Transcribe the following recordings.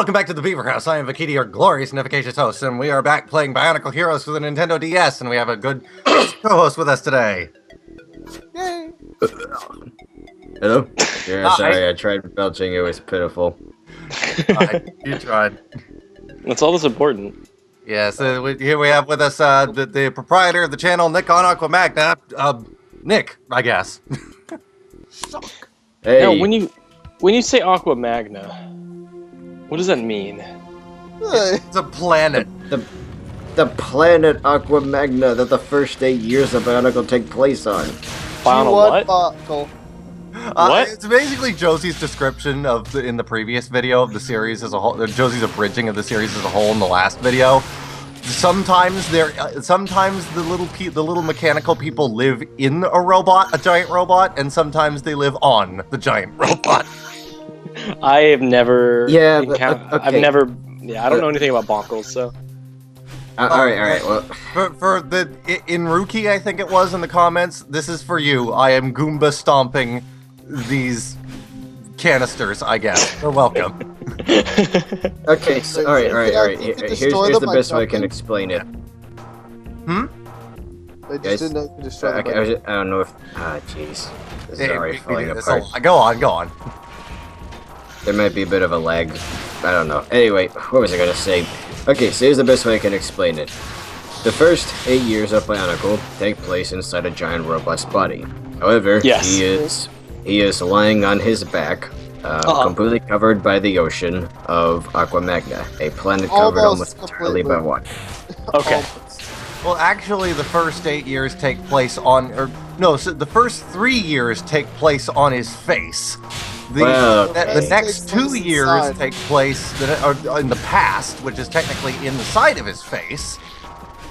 Welcome back to the Beaver House. I am Vahkiti, your glorious and efficacious host, and we are back playing Bionicle Heroes for the Nintendo DS, and we have a good co-host with us today. Yay! Hello? Yeah, sorry, I tried belching, it was pitiful. You tried. That's all that's important. Yeah, so here we have with us the proprietor of the channel, NickonAquaMagna. Nick, I guess. Hey! Now, when you say AquaMagna, what does that mean? It's a planet. The planet AquaMagna that the first 8 years of Bionicle take place on. Found a what? Bonkle. What? It's basically Josie's description of in the previous video of the series as a whole. Josie's abridging of the series as a whole in the last video. Sometimes the little mechanical people live in a giant robot, and sometimes they live on the giant robot. I have never. Yeah, but, I've never. Yeah, I don't know anything about Bonkles, so. Alright, well... For in Rookie, I think it was in the comments, this is for you. I am Goomba stomping these canisters, I guess. You're welcome. Okay, so, alright. Here's the best way I can explain it. I just didn't know you could destroy the mic. I don't know if... Ah, jeez. This is already falling apart. Go on. There might be a bit of a lag. I don't know. Anyway, what was I gonna say? Okay, so here's the best way I can explain it. The first 8 years of Bionicle take place inside a giant robot's body. However, yes. he is lying on his back, completely covered by the ocean of AquaMagna, a planet covered almost entirely by water. Okay. Well, actually, the first 8 years take place on... the first 3 years take place on his face. The next 2 years take place in the past, which is technically inside of his face.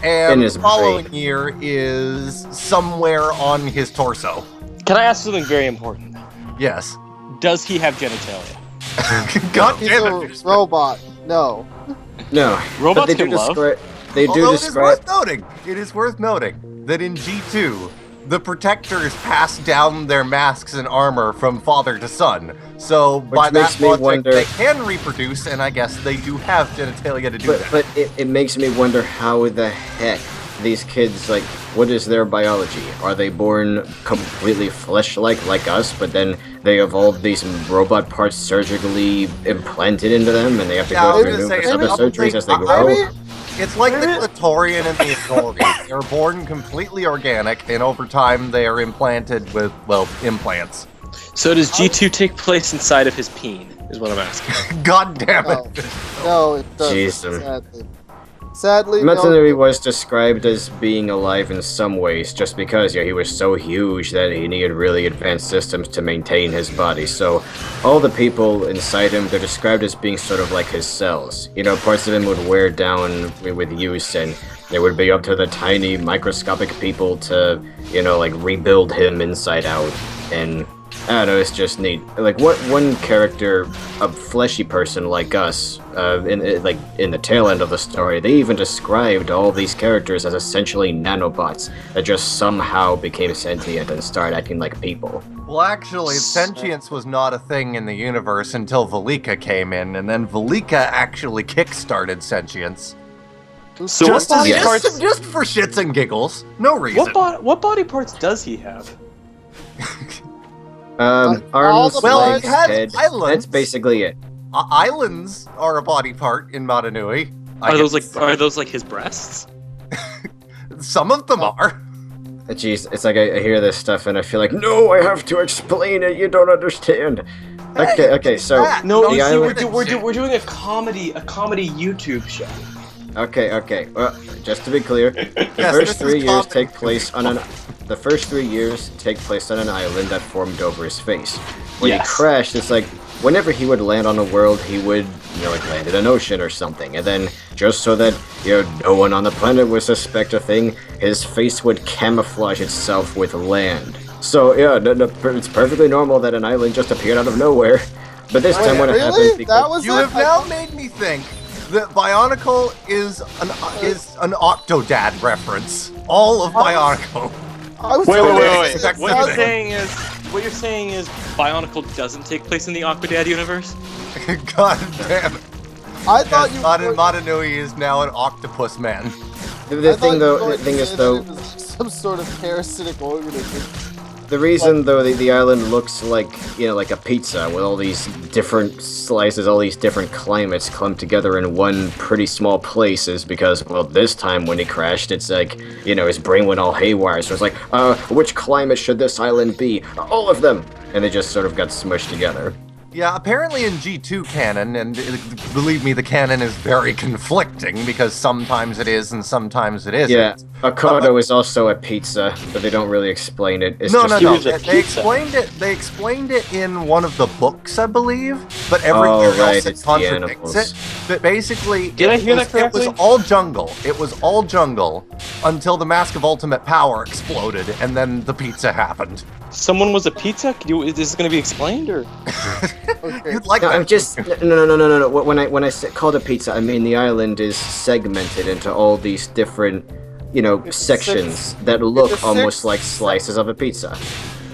And the following year is somewhere on his torso. Can I ask something very important? Yes. Does he have genitalia? God damn it! He's a robot. No. No. Robots can love. It is worth noting that in G2, the Protectors pass down their masks and armor from father to son. So, by that logic, they can reproduce, and I guess they do have genitalia to do that. But it makes me wonder how the heck these kids, like, what is their biology? Are they born completely flesh-like, like us, but then they evolve these robot parts surgically implanted into them, and they have to go through numerous other surgeries as they grow? It's like the Clitorian and the Azorian. They're born completely organic, and over time they are implanted with, well, implants. So does G2 take place inside of his peen, is what I'm asking. God damn it. No, it doesn't. Jeez. Sadly, Methanary was described as being alive in some ways, just because he was so huge that he needed really advanced systems to maintain his body. So all the people inside him, they're described as being sort of like his cells. Parts of him would wear down with use, and it would be up to the tiny microscopic people to, like rebuild him inside out. And I don't know, it's just neat. Like, what one character, a fleshy person like us, in the tail end of the story, they even described all these characters as essentially nanobots that just somehow became sentient and started acting like people. Well, actually, sentience was not a thing in the universe until Valika came in, and then Valika actually kick-started sentience. So just for shits and giggles. No reason. What body parts does he have? Arms, legs, head. Islands. That's basically it. Islands are a body part in Madanui. Are those like his breasts? Some of them are. Jeez, it's like I hear this stuff and I feel like, no, I have to explain it. You don't understand. Okay, so no, we're doing a comedy YouTube show. Okay. Well, just to be clear, the first 3 years take place on an island that formed over his face. When he crashed, it's like whenever he would land on a world, he would, land in an ocean or something, and then just so that no one on the planet would suspect a thing, his face would camouflage itself with land. So it's perfectly normal that an island just appeared out of nowhere. But this time, when it happened, because you have now made me think that Bionicle is an Octodad reference. All of Bionicle. Wait. What you're saying is Bionicle doesn't take place in the Aquadad universe? God damn it. I thought you. Madanui is now an octopus man. The thing is though, some sort of parasitic organism. the reason though the island looks like, you know, like a pizza with all these different slices, all these different climates clumped together in one pretty small place is because, well, this time when he crashed, it's like, you know, his brain went all haywire, so it's like, which climate should this island be? All of them! And they just sort of got smushed together. Yeah, apparently in G2 canon, and believe me, the canon is very conflicting because sometimes it is and sometimes it isn't. Yeah, Ocado is also a pizza, but they don't really explain it. It's no. just They explained it. They explained it in one of the books, I believe, but everywhere else it contradicts it. But basically, Did I hear that correctly? It was all jungle. It was all jungle until the Mask of Ultimate Power exploded, and then the pizza happened. Someone was a pizza? Is this going to be explained, or? Okay. You'd like No, that. I'm just no. When I called it pizza, I mean the island is segmented into all these different, you know, sections that look almost like slices of a pizza.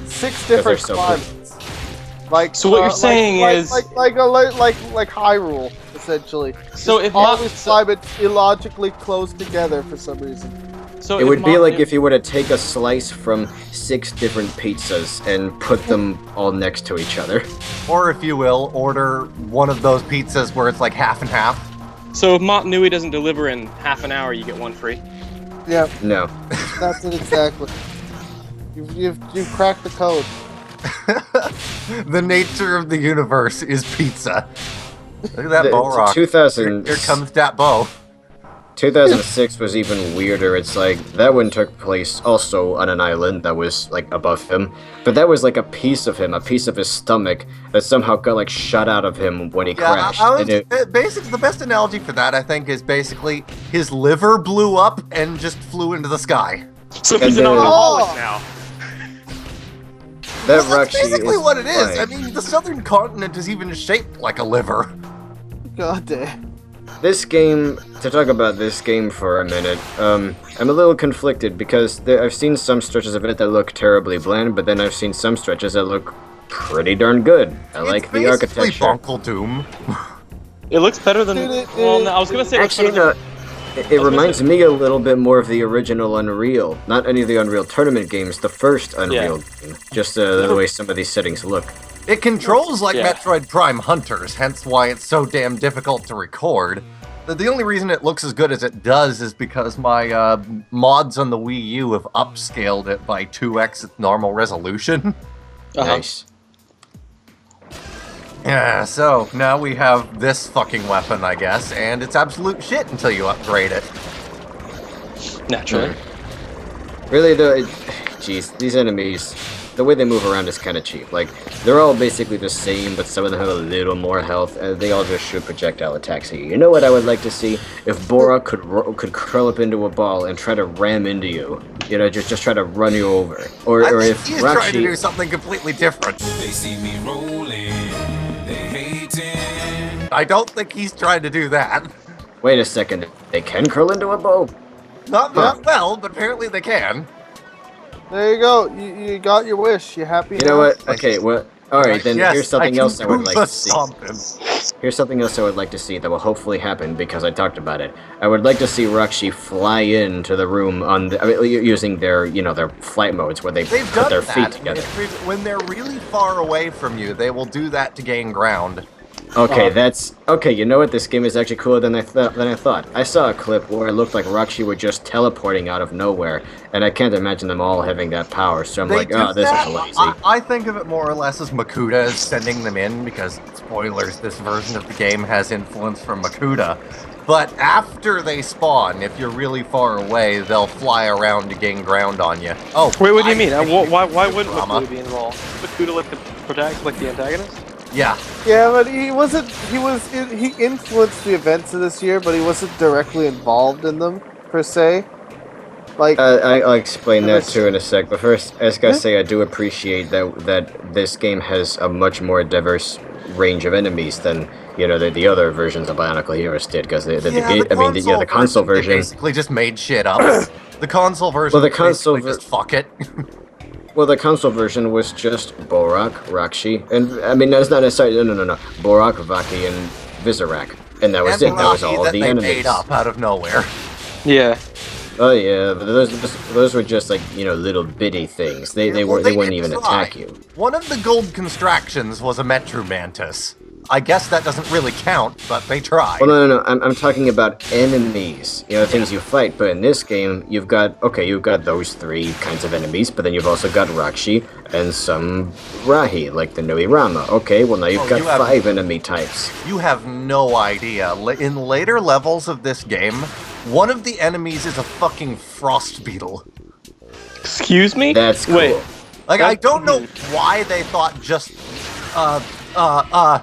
6 different so climates. Like So what you're saying is like Hyrule, essentially. So if all Mott- these climates illogically close together for some reason. So It would be Mott- like if you were to take a slice from 6 different pizzas and put them all next to each other. Or if you will, order one of those pizzas where it's like half and half. So if Mott Nui doesn't deliver in half an hour, you get one free. Yeah, No. that's it exactly. You've cracked the code. The nature of the universe is pizza. Look at that The- bow rock. 2000 Here comes that bow. 2006 was even weirder. It's like, that one took place also on an island that was, like, above him. But that was like a piece of him, a piece of his stomach, that somehow got, like, shot out of him when he crashed. And Basically, the best analogy for that, I think, is basically his liver blew up and just flew into the sky. So he's an then- alcoholic now. that Well, that's Roxy basically what it is. fine. I mean, the southern continent is even shaped like a liver. God damn. This game, to talk about this game for a minute, I'm a little conflicted because I've seen some stretches of it that look terribly bland, but then I've seen some stretches that look pretty darn good. I like the It's basically architecture. Bonkle Doom. It looks better than. Well, no, I was gonna say. It looks Actually, better no, it reminds me a little bit more of the original Unreal. Not any of the Unreal Tournament games, the first Unreal game. Just the way some of these settings look. It controls like Yeah. Metroid Prime Hunters, hence why it's so damn difficult to record. The only reason it looks as good as it does is because my mods on the Wii U have upscaled it by 2x its normal resolution. Nice. Yeah, so now we have this fucking weapon, I guess, and it's absolute shit until you upgrade it. naturally. Really, though, jeez, these enemies, the way they move around is kind of cheap. Like, they're all basically the same, but some of them have a little more health, and they all just shoot projectile attacks at you. You know what I would like to see? If Bora could curl up into a ball and try to ram into you. You know, just try to run you over. Or I think if he's trying to do Roxy... something completely different. They see me rolling, they hating. I don't think he's trying to do that. Wait a second, they can curl into a ball? Not well, but apparently they can. There you go. You got your wish. You happy You now? know what? Okay, well... Alright, then Yes, here's something can else I would like Goomba to see. stomp him. Here's something else I would like to see that will hopefully happen because I talked about it. I would like to see Roxy fly into the room on using their, you know, their flight modes where they They've put done their that. feet together. When they're really far away from you, they will do that to gain ground. Okay, that's okay. You know what? This game is actually cooler than I thought. I saw a clip where it looked like Roxy were just teleporting out of nowhere, and I can't imagine them all having that power. So I'm like, do oh, this that. is lazy. I think of it more or less as Makuta is sending them in because, spoilers, this version of the game has influence from Makuta. But after they spawn, if you're really far away, they'll fly around to gain ground on you. Oh, Wait, what do you mean? Why wouldn't Drama. Makuta be involved? Makuta like the protagonist, like the antagonist? Yeah. Yeah, but he wasn't. He influenced the events of this year, but he wasn't directly involved in them per se. Like I'll explain that too in a sec. But first, I just gotta say I do appreciate that this game has a much more diverse range of enemies than the other versions of Bionicle Heroes did. Because the console They version. basically just made shit up. The console version. Well, the console basically just fuck it. Well, the console version was just Borak, Roxy, and I mean that's not necessarily no. Borak, Vahkiti, and Vizorak. And that was and it. That was Rocky all that the they enemies. made up out of nowhere. Yeah. Oh yeah, but those were just like, you know, little bitty things. They wouldn't even attack you. One of the gold constructions was a Metru Mantis. I guess that doesn't really count, but they tried. Well, no. I'm talking about enemies. You know, things you fight. But in this game, you've got those 3 kinds of enemies, but then you've also got Rakshi and some Rahi, like the Nui Rama. Okay, well now you've got 5 enemy types. You have no idea. In later levels of this game, one of the enemies is a fucking frost beetle. Excuse me? That's cool. Wait. Like, I don't know why they thought just,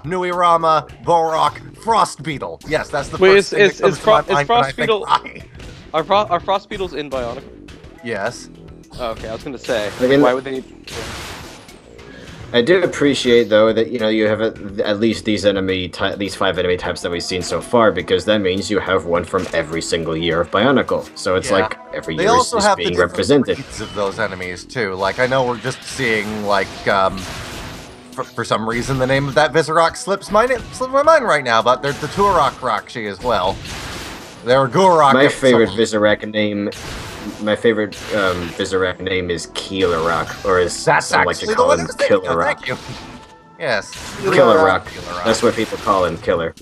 Nui Rama, Borak, frost beetle. Yes, that's the first thing that comes to my mind when I think Rahi. Are frost beetles in Bionicle? Yes. Oh, okay, I was gonna say. Again, why would they need... I do appreciate though that, you know, you have at least these 5 enemy types that we've seen so far, because that means you have one from every single year of Bionicle. So it's like every year is being represented. Breeds of those enemies too. Like, I know we're just seeing like for some reason the name of that Vizarok slips my mind right now, but there's the Turok Rakshi as well. There are Gurok. My favorite Vizarok name. My favorite Vizarok name is Keelerok, or as some like to call him, Killerok. Thank you. Yes. Killerok. That's what people call him, Killer.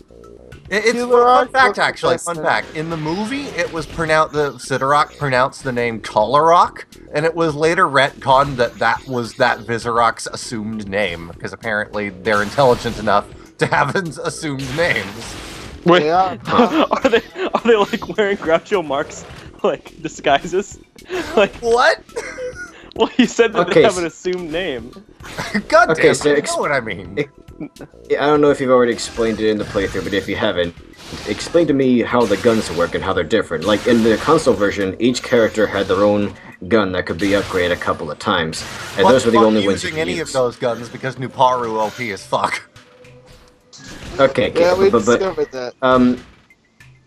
It's fun fact, actually. Fun fact. In the movie, it was the Sidarok pronounced the name Colorok, and it was later retconned that was that Vizarok's assumed name, because apparently they're intelligent enough to have assumed names. Wait, Yeah. are they like wearing Groucho Marx like disguises? Like What? Well, you said that Okay, they have an assumed name. God Okay, damn, so you know what I mean. I don't know if you've already explained it in the playthrough, but if you haven't, explain to me how the guns work and how they're different. Like, in the console version, each character had their own gun that could be upgraded a couple of times, and those were the only ones you could using any use. of those guns because Nuparu OP as fuck. Okay, Yeah, we but discovered that.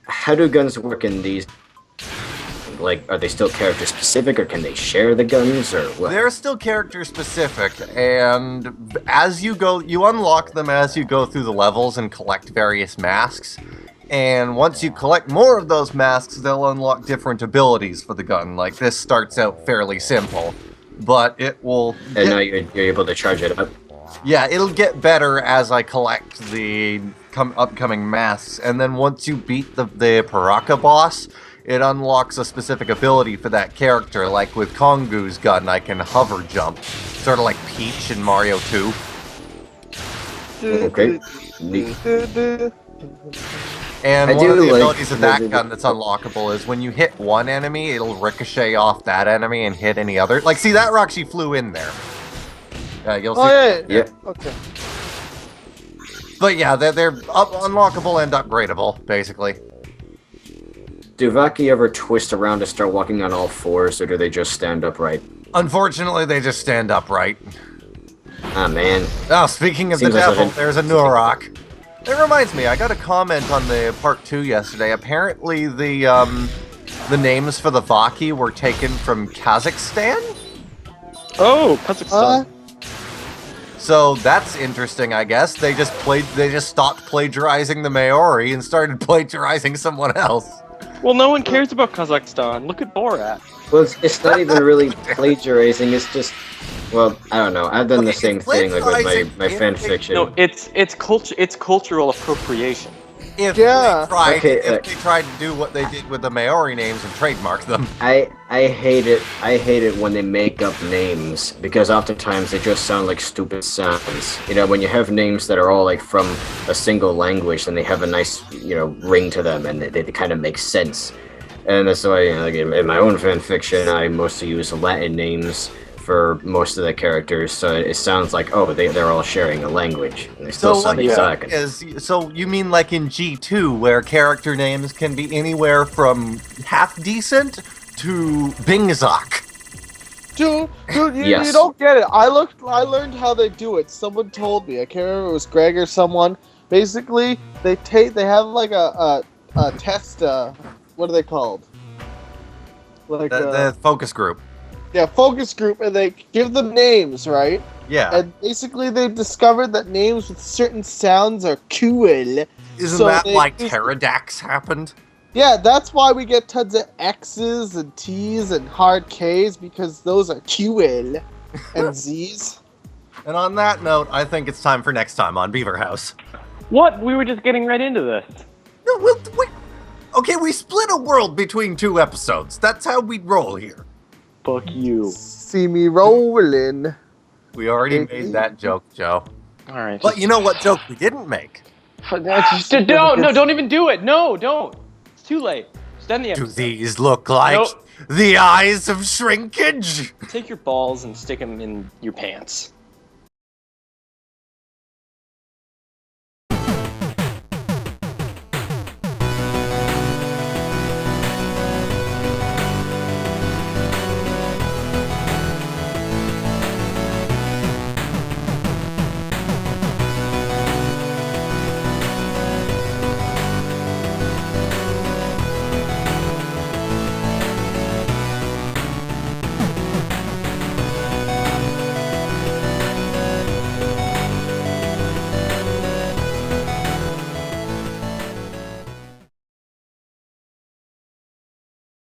how do guns work in these? Like, are they still character specific, or can they share the guns, or what? They're still character specific, and as you go, you unlock them as you go through the levels and collect various masks. And once you collect more of those masks, they'll unlock different abilities for the gun. Like, this starts out fairly simple, but it will... And now you're able to charge it up? Yeah, it'll get better as I collect the upcoming masks, and then once you beat the Paraka boss, it unlocks a specific ability for that character. Like with Kongu's gun, I can hover jump, sort of like Peach in Mario 2. Okay. Neat. And I one of do the like abilities of that gun that's unlockable is when you hit one enemy, it'll ricochet off that enemy and hit any other. Like, see, that Roxy flew in there. You'll see. Oh, yeah. Yeah. Okay. But yeah, they're unlockable and upgradable, basically. Do Vahkiti ever twist around to start walking on all fours, or do they just stand upright? Unfortunately, they just stand upright. Ah, man. Oh, speaking of Seems the like devil, such an- there's a Nurok. It reminds me, I got a comment on the part 2 yesterday. Apparently, the names for the Vahkiti were taken from Kazakhstan? Oh, Kazakhstan. So that's interesting, I guess. They just stopped plagiarizing the Maori and started plagiarizing someone else. Well, no one cares about Kazakhstan. Look at Borat. Well, it's not even really plagiarizing, it's just... Well, I don't know. I've done the same thing like with my fan fiction. No, it's cultural appropriation. If Yeah. they tried to do what they did with the Maori names and trademark them. I hate it. I hate it when they make up names, because oftentimes they just sound like stupid sounds. You know, when you have names that are all like from a single language, and they have a nice, ring to them, and they kind of make sense. And that's why, like in my own fan fiction, I mostly use Latin names for most of the characters, so it sounds like, oh, they're all sharing a language. And they still sound exact. So you mean like in G2, where character names can be anywhere from half decent to Bingzok? Dude, Yes. you don't get it. I learned how they do it. Someone told me. I can't remember if it was Greg or someone. Basically, they have like a test. What are they called? Like The focus group. yeah, focus group, and they give them names, right? Yeah. And basically, they've discovered that names with certain sounds are cool. Isn't So that they why use- pterodactyls happened? Yeah, that's why we get tons of X's and T's and hard K's, because those are QL and Z's. And on that note, I think it's time for next time on Beaver House. What? We were just getting right into this. No, okay, we split a world between 2 episodes. That's how we roll here. Fuck you. See me rolling. We already made that joke, Joe. Alright. But you know what joke we didn't make? No, don't even do it. No, don't. It's too late. Just end the Do episode. these look like Nope. the eyes of shrinkage? Take your balls and stick them in your pants.